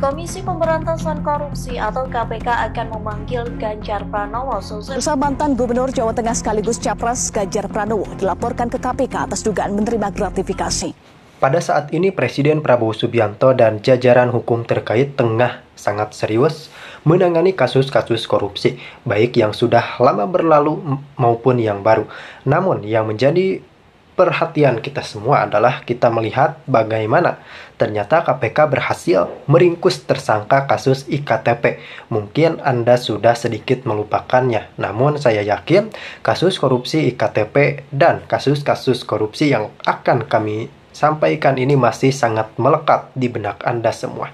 Komisi Pemberantasan Korupsi atau KPK akan memanggil Ganjar Pranowo. Bersama mantan Gubernur Jawa Tengah sekaligus Capres Ganjar Pranowo dilaporkan ke KPK atas dugaan menerima gratifikasi. Pada saat ini Presiden Prabowo Subianto dan jajaran hukum terkait tengah sangat serius menangani kasus-kasus korupsi, baik yang sudah lama berlalu maupun yang baru. Namun yang menjadi perhatian kita semua adalah kita melihat bagaimana ternyata KPK berhasil meringkus tersangka kasus IKTP. Mungkin Anda sudah sedikit melupakannya, namun saya yakin kasus korupsi IKTP dan kasus-kasus korupsi yang akan kami sampaikan ini masih sangat melekat di benak Anda semua.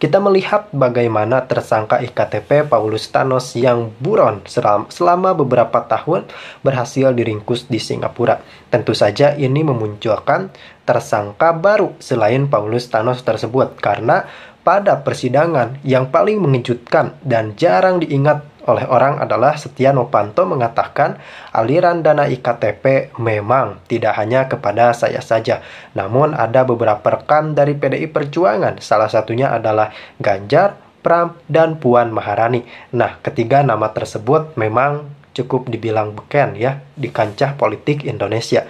Kita melihat bagaimana tersangka IKTP Paulus Thanos yang buron selama beberapa tahun berhasil diringkus di Singapura. Tentu saja ini memunculkan tersangka baru selain Paulus Thanos tersebut, karena pada persidangan yang paling mengejutkan dan jarang diingat oleh orang adalah Setia Novanto mengatakan aliran dana IKTP memang tidak hanya kepada saya saja, namun ada beberapa rekan dari PDI Perjuangan, salah satunya adalah Ganjar, Pram, dan Puan Maharani. Nah, ketiga nama tersebut memang cukup dibilang beken ya di kancah politik Indonesia.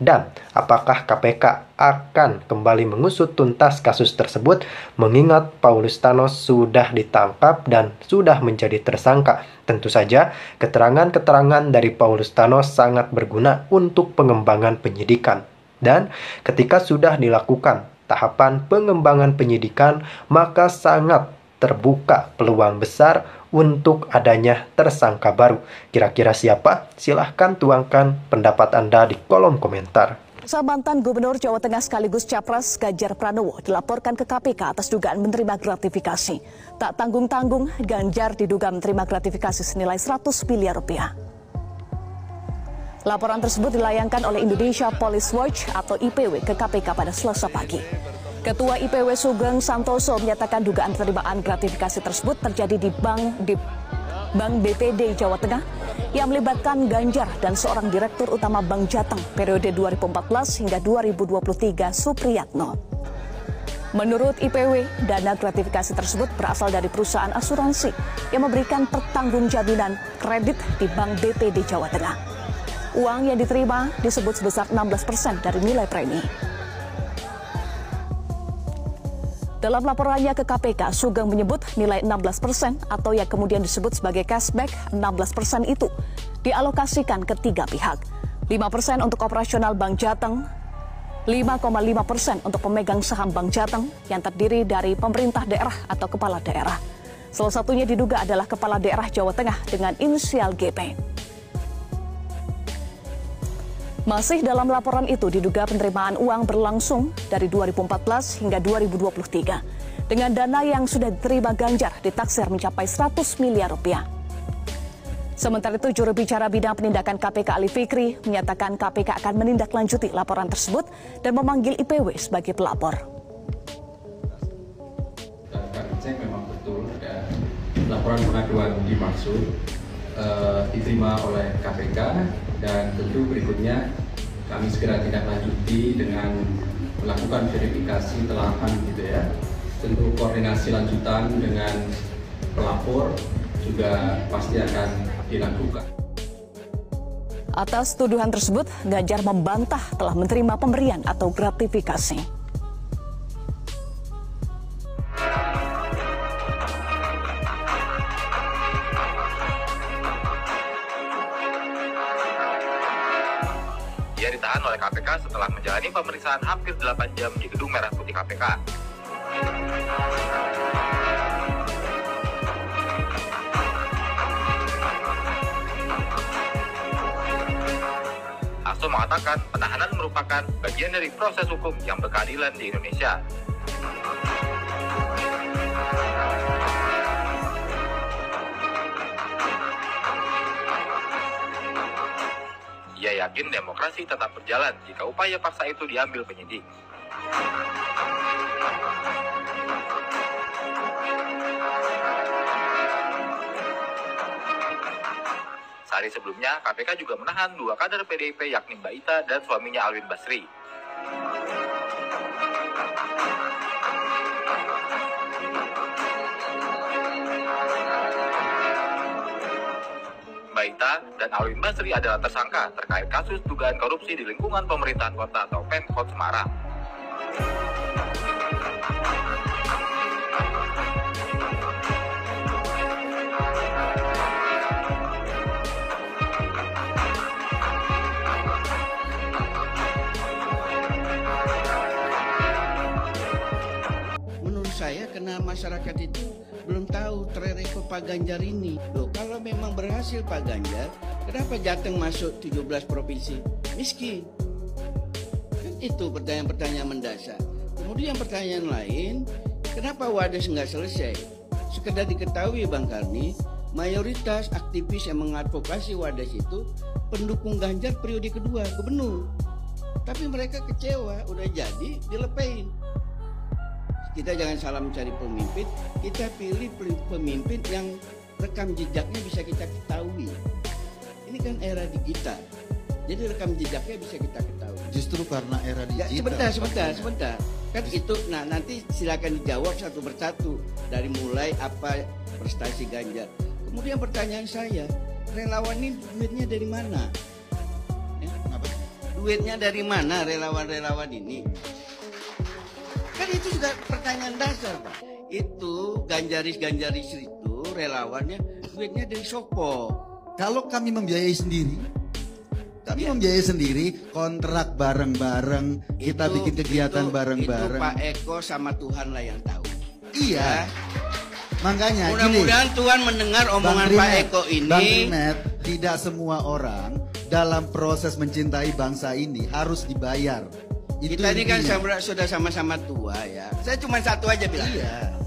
Dan apakah KPK akan kembali mengusut tuntas kasus tersebut mengingat Paulus Thanos sudah ditangkap dan sudah menjadi tersangka? Tentu saja keterangan-keterangan dari Paulus Thanos sangat berguna untuk pengembangan penyidikan. Dan ketika sudah dilakukan tahapan pengembangan penyidikan, maka sangat terbuka peluang besar untuk adanya tersangka baru. Kira-kira siapa? Silahkan tuangkan pendapat Anda di kolom komentar. Mantan Gubernur Jawa Tengah sekaligus Capres Ganjar Pranowo dilaporkan ke KPK atas dugaan menerima gratifikasi. Tak tanggung-tanggung, Ganjar diduga menerima gratifikasi senilai 100 miliar rupiah. Laporan tersebut dilayangkan oleh Indonesia Police Watch atau IPW ke KPK pada Selasa pagi. Ketua IPW Sugeng Santoso menyatakan dugaan penerimaan gratifikasi tersebut terjadi di Bank BPD Jawa Tengah yang melibatkan Ganjar dan seorang Direktur Utama Bank Jateng periode 2014 hingga 2023 Supriyatno. Menurut IPW, dana gratifikasi tersebut berasal dari perusahaan asuransi yang memberikan pertanggungjaminan kredit di Bank BPD Jawa Tengah. Uang yang diterima disebut sebesar 16% dari nilai premi. Dalam laporannya ke KPK, Sugeng menyebut nilai 16% atau yang kemudian disebut sebagai cashback 16% itu dialokasikan ke tiga pihak. 5% untuk operasional Bank Jateng, 5,5% untuk pemegang saham Bank Jateng yang terdiri dari pemerintah daerah atau kepala daerah. Salah satunya diduga adalah Kepala Daerah Jawa Tengah dengan inisial GP. Masih dalam laporan itu diduga penerimaan uang berlangsung dari 2014 hingga 2023 dengan dana yang sudah diterima Ganjar ditaksir mencapai 100 miliar rupiah. Sementara itu juru bicara bidang penindakan KPK Ali Fikri menyatakan KPK akan menindaklanjuti laporan tersebut dan memanggil IPW sebagai pelapor. Kami cek memang betul ada laporan pengaduan dimaksud diterima oleh KPK, dan tentu berikutnya kami segera tindak lanjuti dengan melakukan verifikasi telahan gitu ya. Tentu koordinasi lanjutan dengan pelapor juga pasti akan dilakukan. Atas tuduhan tersebut, Ganjar membantah telah menerima pemberian atau gratifikasi. Dia ditahan oleh KPK setelah menjalani pemeriksaan hampir 8 jam di Gedung Merah Putih KPK. Hasto mengatakan penahanan merupakan bagian dari proses hukum yang berkeadilan di Indonesia. Ia yakin demokrasi tetap berjalan jika upaya paksa itu diambil penyidik. Sehari sebelumnya, KPK juga menahan 2 kader PDIP yakni Mbak Ita dan suaminya Alwin Basri. Baita dan Alwin Basri adalah tersangka terkait kasus dugaan korupsi di lingkungan pemerintahan kota atau Pemkot Semarang. Menurut saya karena masyarakat itu belum tahu track record Pak Ganjar ini. Loh, kalau memang berhasil Pak Ganjar, kenapa Jateng masuk 17 provinsi miskin? Kan itu pertanyaan-pertanyaan mendasar. Kemudian pertanyaan lain, kenapa Wadas nggak selesai? Sekedar diketahui Bang Karni, mayoritas aktivis yang mengadvokasi Wadas itu pendukung Ganjar periode kedua gubernur. Tapi mereka kecewa, udah jadi dilepain. Kita jangan salah mencari pemimpin, kita pilih pemimpin yang rekam jejaknya bisa kita ketahui. Ini kan era digital, jadi rekam jejaknya bisa kita ketahui. Justru karena era digital. Ya, sebentar. Kan itu, nah nanti silakan dijawab satu persatu dari mulai apa prestasi Ganjar. Kemudian pertanyaan saya, relawan ini duitnya dari mana? Ya? Duitnya dari mana relawan-relawan ini? Kan itu juga pertanyaan dasar, Pak. Itu ganjaris-ganjaris itu relawannya duitnya dari Sopo. Kalau kami membiayai sendiri, membiayai sendiri, kontrak bareng-bareng, kita bikin kegiatan bareng-bareng. Itu Pak Eko sama Tuhan lah yang tahu. Iya. Makanya mudah-mudahan Tuhan mendengar omongan Pak Eko ini. Bang Trimet, tidak semua orang dalam proses mencintai bangsa ini harus dibayar. Itu kita ini kan intinya. sudah sama-sama tua ya. Saya cuma satu aja bilang. Iya.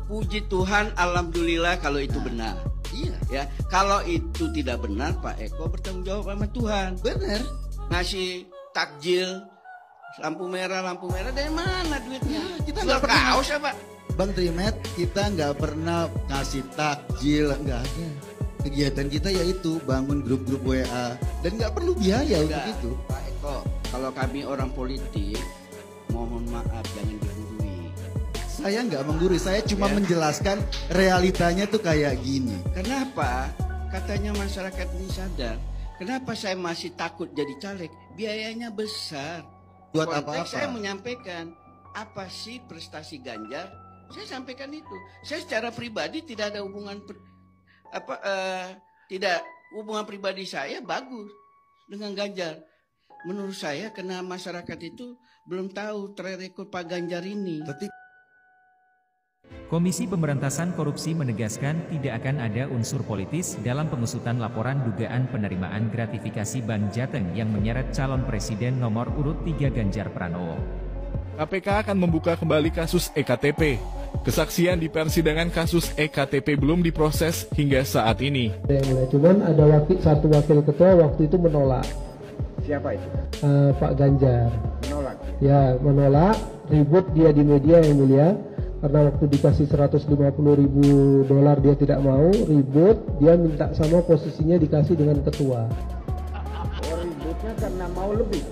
Puji Tuhan, alhamdulillah kalau itu benar. Iya. Ya, kalau itu tidak benar, Pak Eko bertanggung jawab sama Tuhan. Benar. Ngasih takjil, lampu merah dari mana duitnya? Ya, kita nggak nggak pernah. kaos ya, Pak. Bang Trimet, kita nggak pernah ngasih takjil, nggak ada. Kegiatan kita yaitu bangun grup-grup WA dan nggak perlu biaya untuk itu. Pak Eko, kalau kami orang politik, mohon maaf jangan digurui. Saya nggak menggurui, saya cuma menjelaskan realitanya tuh kayak gini. Kenapa? Katanya masyarakat ini sadar. Kenapa saya masih takut jadi caleg? Biayanya besar. Buat Konteks apa-apa? saya menyampaikan apa sih prestasi Ganjar? Saya sampaikan itu. Saya secara pribadi tidak ada hubungan hubungan pribadi saya bagus dengan Ganjar. Menurut saya karena masyarakat itu belum tahu track record Pak Ganjar ini. Komisi Pemberantasan Korupsi menegaskan tidak akan ada unsur politis dalam pengusutan laporan dugaan penerimaan gratifikasi Bank Jateng yang menyeret calon presiden nomor urut 3 Ganjar Pranowo. KPK akan membuka kembali kasus EKTP. Kesaksian di persidangan kasus EKTP belum diproses hingga saat ini. Cuman ada satu wakil ketua waktu itu menolak. Siapa itu? Pak Ganjar. Menolak? Ya, menolak. Ribut dia di media yang mulia. Karena waktu dikasih $150.000 dia tidak mau, ribut. Dia minta sama posisinya dikasih dengan ketua. Oh, ributnya karena mau lebih?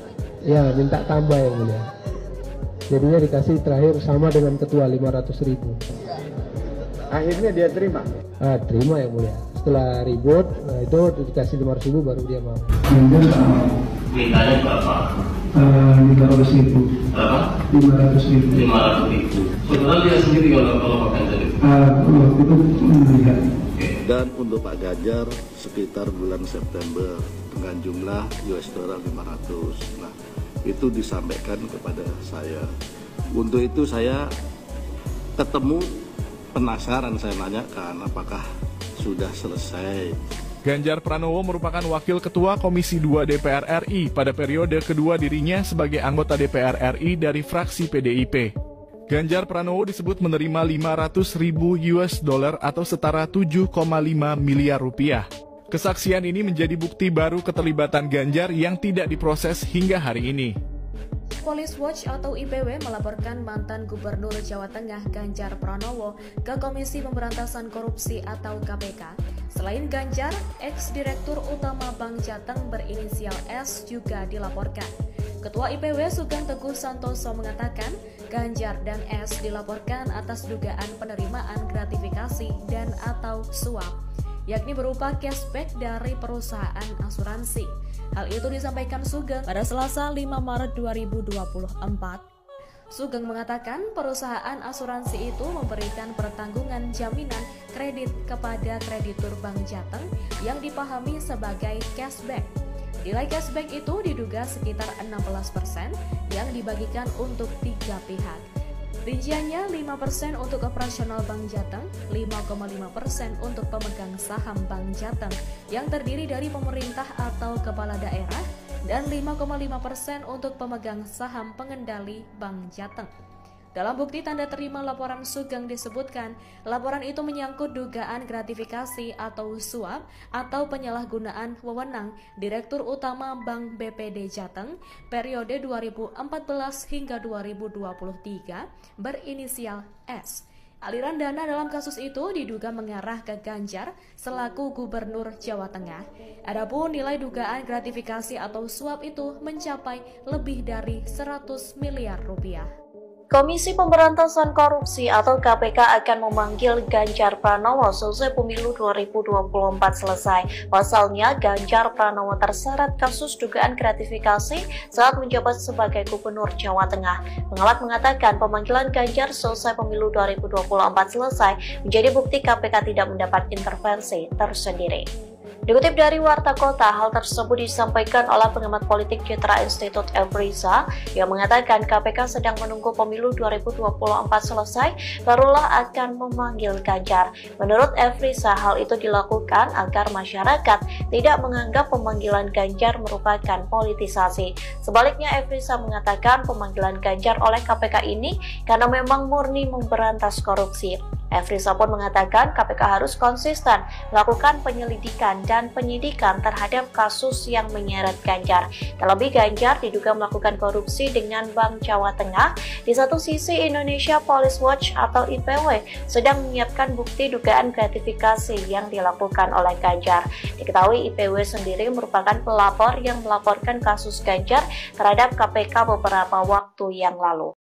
Ya, minta tambah yang mulia. Jadinya dikasih terakhir sama dengan ketua 500.000. Akhirnya dia terima? Terima yang mulia. Setelah ribut, itu dikasih 500.000 baru dia mau. Mintanya berapa? 500.000. Berapa? 500.000. 500.000. Sebenarnya dia sendiri kalau Pak Ganjar itu? Waktu itu melihat. Dan untuk Pak Ganjar sekitar bulan September dengan jumlah $500. Nah, itu disampaikan kepada saya. Untuk itu saya ketemu, penasaran, saya nanyakan apakah sudah selesai. Ganjar Pranowo merupakan Wakil Ketua Komisi 2 DPR RI pada periode kedua dirinya sebagai anggota DPR RI dari fraksi PDIP. Ganjar Pranowo disebut menerima $500.000 atau setara 7,5 miliar rupiah. Kesaksian ini menjadi bukti baru keterlibatan Ganjar yang tidak diproses hingga hari ini. Police Watch atau IPW melaporkan mantan Gubernur Jawa Tengah Ganjar Pranowo ke Komisi Pemberantasan Korupsi atau KPK. Selain Ganjar, ex-direktur utama Bank Jateng berinisial S juga dilaporkan. Ketua IPW Sugeng Teguh Santoso mengatakan Ganjar dan S dilaporkan atas dugaan penerimaan gratifikasi dan atau suap. yakni berupa cashback dari perusahaan asuransi. Hal itu disampaikan Sugeng pada Selasa 5 Maret 2024. Sugeng mengatakan perusahaan asuransi itu memberikan pertanggungan jaminan kredit kepada kreditur Bank Jateng yang dipahami sebagai cashback. Nilai cashback itu diduga sekitar 16% yang dibagikan untuk 3 pihak. Rinciannya 5% untuk operasional Bank Jateng, 5,5% untuk pemegang saham Bank Jateng yang terdiri dari pemerintah atau kepala daerah, dan 5,5% untuk pemegang saham pengendali Bank Jateng. Dalam bukti tanda terima laporan Sugeng disebutkan, laporan itu menyangkut dugaan gratifikasi atau suap atau penyalahgunaan wewenang Direktur Utama Bank BPD Jateng periode 2014 hingga 2023 berinisial S. Aliran dana dalam kasus itu diduga mengarah ke Ganjar selaku Gubernur Jawa Tengah. Adapun nilai dugaan gratifikasi atau suap itu mencapai lebih dari 100 miliar rupiah. Komisi Pemberantasan Korupsi atau KPK akan memanggil Ganjar Pranowo selesai pemilu 2024 selesai. Pasalnya, Ganjar Pranowo terseret kasus dugaan gratifikasi saat menjabat sebagai Gubernur Jawa Tengah. Pengamat mengatakan pemanggilan Ganjar selesai pemilu 2024 selesai menjadi bukti KPK tidak mendapat intervensi tersendiri. Dikutip dari Warta Kota, hal tersebut disampaikan oleh pengamat politik Citra Institute Efriza yang mengatakan KPK sedang menunggu pemilu 2024 selesai barulah akan memanggil Ganjar. Menurut Efriza, hal itu dilakukan agar masyarakat tidak menganggap pemanggilan Ganjar merupakan politisasi. Sebaliknya, Efriza mengatakan pemanggilan Ganjar oleh KPK ini karena memang murni memberantas korupsi. Efriza pun mengatakan KPK harus konsisten melakukan penyelidikan dan penyidikan terhadap kasus yang menyeret Ganjar. Terlebih Ganjar diduga melakukan korupsi dengan Bank Jawa Tengah. Di satu sisi Indonesia Police Watch atau IPW sedang menyiapkan bukti dugaan gratifikasi yang dilakukan oleh Ganjar. Diketahui IPW sendiri merupakan pelapor yang melaporkan kasus Ganjar terhadap KPK beberapa waktu yang lalu.